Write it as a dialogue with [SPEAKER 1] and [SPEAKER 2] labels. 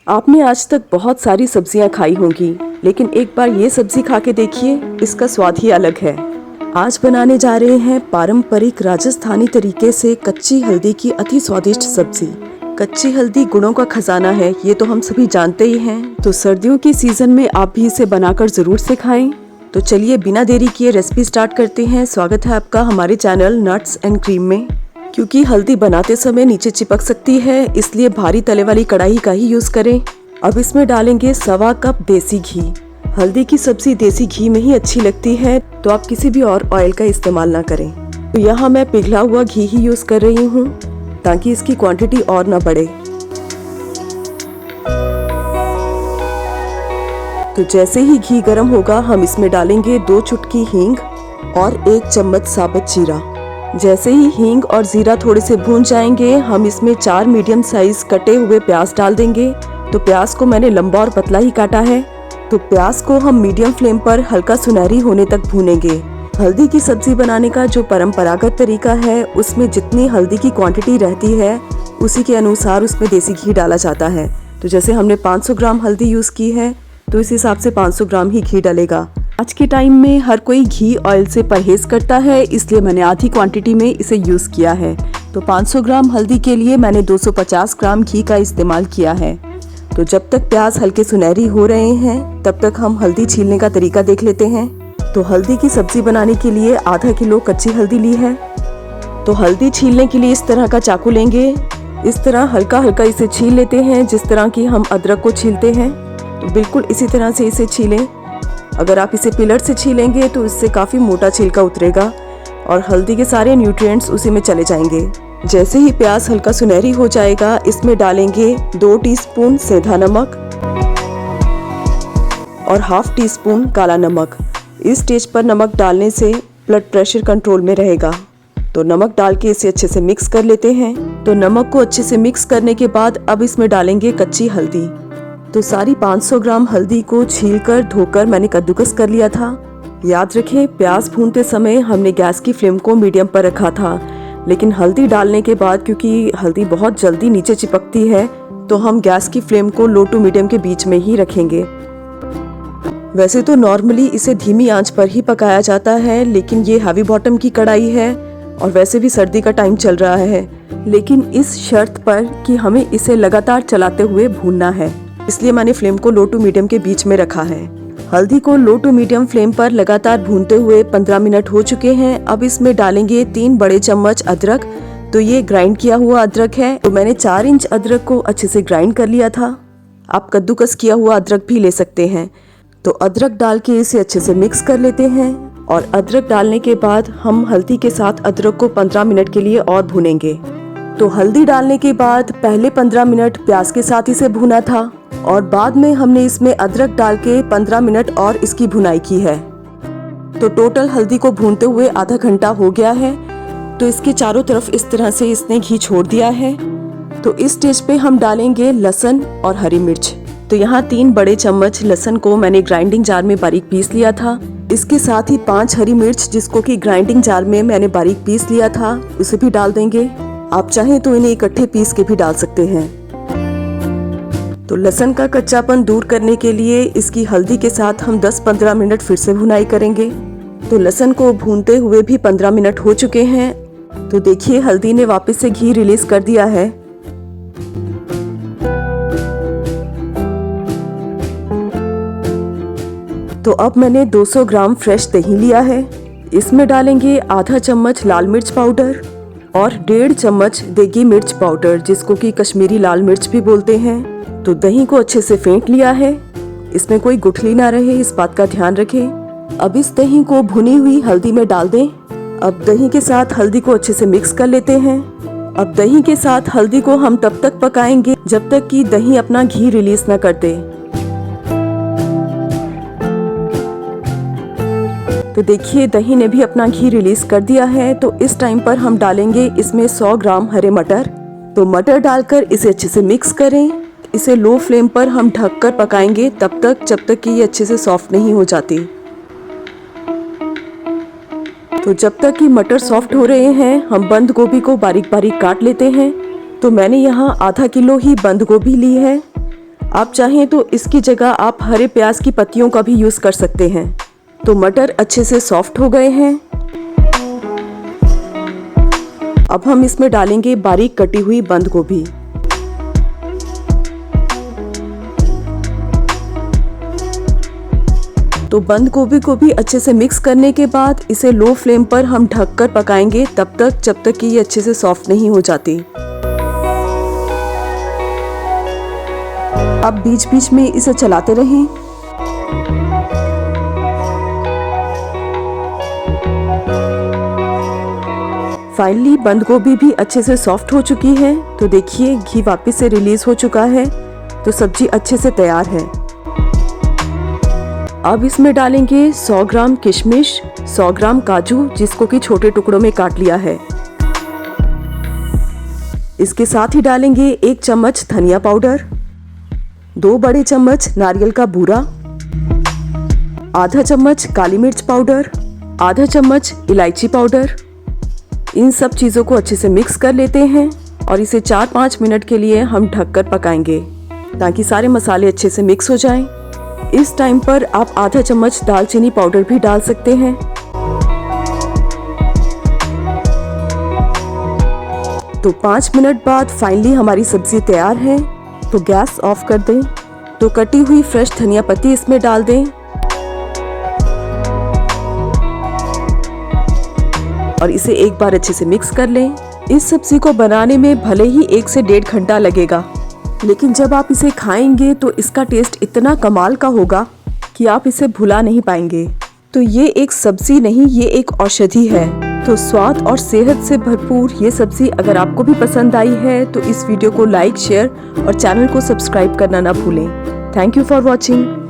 [SPEAKER 1] आपने आज तक बहुत सारी सब्जियां खाई होंगी, लेकिन एक बार ये सब्जी खा के देखिए, इसका स्वाद ही अलग है। आज बनाने जा रहे हैं पारंपरिक राजस्थानी तरीके से कच्ची हल्दी की अति स्वादिष्ट सब्जी। कच्ची हल्दी गुणों का खजाना है, ये तो हम सभी जानते ही हैं। तो सर्दियों के सीजन में आप भी इसे बनाकर जरूर से खाएं। तो चलिए बिना देरी किए रेसिपी स्टार्ट करते हैं। स्वागत है आपका हमारे चैनल नट्स एंड क्रीम में। क्योंकि हल्दी बनाते समय नीचे चिपक सकती है, इसलिए भारी तले वाली कढ़ाई का ही यूज करें। अब इसमें डालेंगे 1.25 कप देसी घी। हल्दी की सब्जी देसी घी में ही अच्छी लगती है, तो आप किसी भी और ऑयल का इस्तेमाल ना करें। तो यहाँ मैं पिघला हुआ घी ही यूज कर रही हूँ, ताकि इसकी क्वांटिटी और ना बढ़े। तो जैसे ही घी गर्म होगा, हम इसमें डालेंगे 2 चुटकी हींग और 1 चम्मच साबुत जीरा। जैसे ही हींग और जीरा थोड़े से भून जाएंगे, हम इसमें 4 मीडियम साइज कटे हुए प्याज डाल देंगे। तो प्याज को मैंने लंबा और पतला ही काटा है। तो प्याज को हम मीडियम फ्लेम पर हल्का सुनहरी होने तक भूनेंगे। हल्दी की सब्जी बनाने का जो परंपरागत तरीका है, उसमें जितनी हल्दी की क्वांटिटी रहती है, उसी के अनुसार उसमें देसी घी डाला जाता है। तो जैसे हमने 500 ग्राम हल्दी यूज की है, तो इस हिसाब से 500 ग्राम ही घी डलेगा। आज के टाइम में हर कोई घी ऑयल से परहेज करता है, इसलिए मैंने आधी क्वांटिटी में इसे यूज किया है। तो 500 ग्राम हल्दी के लिए मैंने 250 ग्राम घी का इस्तेमाल किया है। तो जब तक प्याज हल्के सुनहरी हो रहे हैं, तब तक हम हल्दी छीलने का तरीका देख लेते हैं। तो हल्दी की सब्जी बनाने के लिए आधा किलो कच्ची हल्दी ली है। तो हल्दी छीलने के लिए इस तरह का चाकू लेंगे। इस तरह हल्का हल्का इसे छील लेते हैं, जिस तरह की हम अदरक को छीलते हैं। तो बिल्कुल इसी तरह से इसे छीलें। अगर आप इसे पिलर से छीलेंगे तो इससे काफ़ी मोटा छिलका उतरेगा और हल्दी के सारे न्यूट्रिएंट्स उसी में चले जाएंगे। जैसे ही प्याज हल्का सुनहरी हो जाएगा, इसमें डालेंगे 2 टीस्पून सेंधा नमक और ½ टीस्पून काला नमक। इस स्टेज पर नमक डालने से ब्लड प्रेशर कंट्रोल में रहेगा। तो नमक डाल के इसे अच्छे से मिक्स कर लेते हैं। तो नमक को अच्छे से मिक्स करने के बाद अब इसमें डालेंगे कच्ची हल्दी। तो सारी 500 ग्राम हल्दी को छीलकर धोकर मैंने कद्दूकस कर लिया था। याद रखें, प्याज भूनते समय हमने गैस की फ्लेम को मीडियम पर रखा था, लेकिन हल्दी डालने के बाद क्योंकि हल्दी बहुत जल्दी नीचे चिपकती है, तो हम गैस की फ्लेम को लो टू मीडियम के बीच में ही रखेंगे। वैसे तो नॉर्मली इसे धीमी आंच पर ही पकाया जाता है, लेकिन ये हैवी बॉटम की कढ़ाई है और वैसे भी सर्दी का टाइम चल रहा है, लेकिन इस शर्त पर कि हमें इसे लगातार चलाते हुए भूनना है, इसलिए मैंने फ्लेम को लो टू मीडियम के बीच में रखा है। हल्दी को लो टू मीडियम फ्लेम पर लगातार भूनते हुए 15 मिनट हो चुके हैं। अब इसमें डालेंगे 3 बड़े चम्मच अदरक। तो ये ग्राइंड किया हुआ अदरक है। तो मैंने 4 इंच अदरक को अच्छे से ग्राइंड कर लिया था। आप कद्दूकस किया हुआ अदरक भी ले सकते हैं। तो अदरक डाल के इसे अच्छे से मिक्स कर लेते हैं और अदरक डालने के बाद हम हल्दी के साथ अदरक को 15 मिनट के लिए और भूनेंगे। तो हल्दी डालने के बाद पहले 15 मिनट प्याज के साथ इसे भुना था और बाद में हमने इसमें अदरक डाल के 15 मिनट और इसकी भुनाई की है। तो टोटल हल्दी को भूनते हुए आधा घंटा हो गया है। तो इसके चारों तरफ इस तरह से इसने घी छोड़ दिया है। तो इस स्टेज पे हम डालेंगे लहसुन और हरी मिर्च। तो यहाँ 3 बड़े चम्मच लहसुन को मैंने ग्राइंडिंग जार में बारीक पीस लिया था। इसके साथ ही 5 हरी मिर्च, जिसको कि ग्राइंडिंग जार में मैंने बारीक पीस लिया था, उसे भी डाल देंगे। आप चाहें तो इन्हें इकट्ठे पीस के भी डाल सकते हैं। तो लहसुन का कच्चापन दूर करने के लिए इसकी हल्दी के साथ हम 10-15 मिनट फिर से भुनाई करेंगे। तो लहसुन को भूनते हुए भी 15 मिनट हो चुके हैं। तो देखिए, हल्दी ने वापस से घी रिलीज कर दिया है। तो अब मैंने 200 ग्राम फ्रेश दही लिया है। इसमें डालेंगे आधा चम्मच लाल मिर्च पाउडर और 1.5 चम्मच देगी मिर्च पाउडर, जिसको कि कश्मीरी लाल मिर्च भी बोलते हैं। तो दही को अच्छे से फेंट लिया है। इसमें कोई गुठली ना रहे, इस बात का ध्यान रखें। अब इस दही को भुनी हुई हल्दी में डाल दें। अब दही के साथ हल्दी को अच्छे से मिक्स कर लेते हैं। अब दही के साथ हल्दी को हम तब तक पकाएंगे जब तक कि दही अपना घी रिलीज ना कर दे। तो देखिए, दही ने भी अपना घी रिलीज कर दिया है। तो इस टाइम पर हम डालेंगे इसमें 100 ग्राम हरे मटर। तो मटर डालकर इसे अच्छे से मिक्स करें। इसे लो फ्लेम पर हम ढककर पकाएंगे तब तक जब तक कि ये अच्छे से सॉफ्ट नहीं हो जाती। तो जब तक कि मटर सॉफ्ट हो रहे हैं, हम बंद गोभी को बारीक बारीक काट लेते हैं। तो मैंने यहाँ आधा किलो ही बंद गोभी ली है। आप चाहें तो इसकी जगह आप हरे प्याज की पत्तियों का भी यूज कर सकते हैं। तो मटर अच्छे से सॉफ्ट हो गए हैं। अब हम इसमें डालेंगे बारीक कटी हुई बंद गोभी। तो बंद गोभी को भी अच्छे से मिक्स करने के बाद इसे लो फ्लेम पर हम ढककर पकाएंगे तब तक जब तक कि ये अच्छे से सॉफ्ट नहीं हो जाती। अब बीच बीच में इसे चलाते रहें। फाइनली बंद गोभी भी अच्छे से सॉफ्ट हो चुकी है। तो देखिए घी वापस से रिलीज हो चुका है। तो सब्जी अच्छे से तैयार है। अब इसमें डालेंगे 100 ग्राम किशमिश, 100 ग्राम काजू जिसको कि छोटे टुकड़ों में काट लिया है। इसके साथ ही डालेंगे 1 चम्मच धनिया पाउडर, 2 बड़े चम्मच नारियल का बूरा, आधा चम्मच काली मिर्च पाउडर, आधा चम्मच इलायची पाउडर। इन सब चीज़ों को अच्छे से मिक्स कर लेते हैं और इसे 4-5 मिनट के लिए हम ढककर पकाएंगे ताकि सारे मसाले अच्छे से मिक्स हो जाएं। इस टाइम पर आप आधा चम्मच दालचीनी पाउडर भी डाल सकते हैं। तो 5 मिनट बाद फाइनली हमारी सब्जी तैयार है। तो गैस ऑफ कर दें। तो कटी हुई फ्रेश धनिया पत्ती इसमें डाल दें और इसे एक बार अच्छे से मिक्स कर लें। इस सब्जी को बनाने में भले ही 1 से 1.5 घंटा लगेगा, लेकिन जब आप इसे खाएंगे तो इसका टेस्ट इतना कमाल का होगा कि आप इसे भुला नहीं पाएंगे। तो ये एक सब्जी नहीं, ये एक औषधि है। तो स्वाद और सेहत से भरपूर ये सब्जी अगर आपको भी पसंद आई है तो इस वीडियो को लाइक, शेयर और चैनल को सब्सक्राइब करना ना भूलें। Thank you for watching.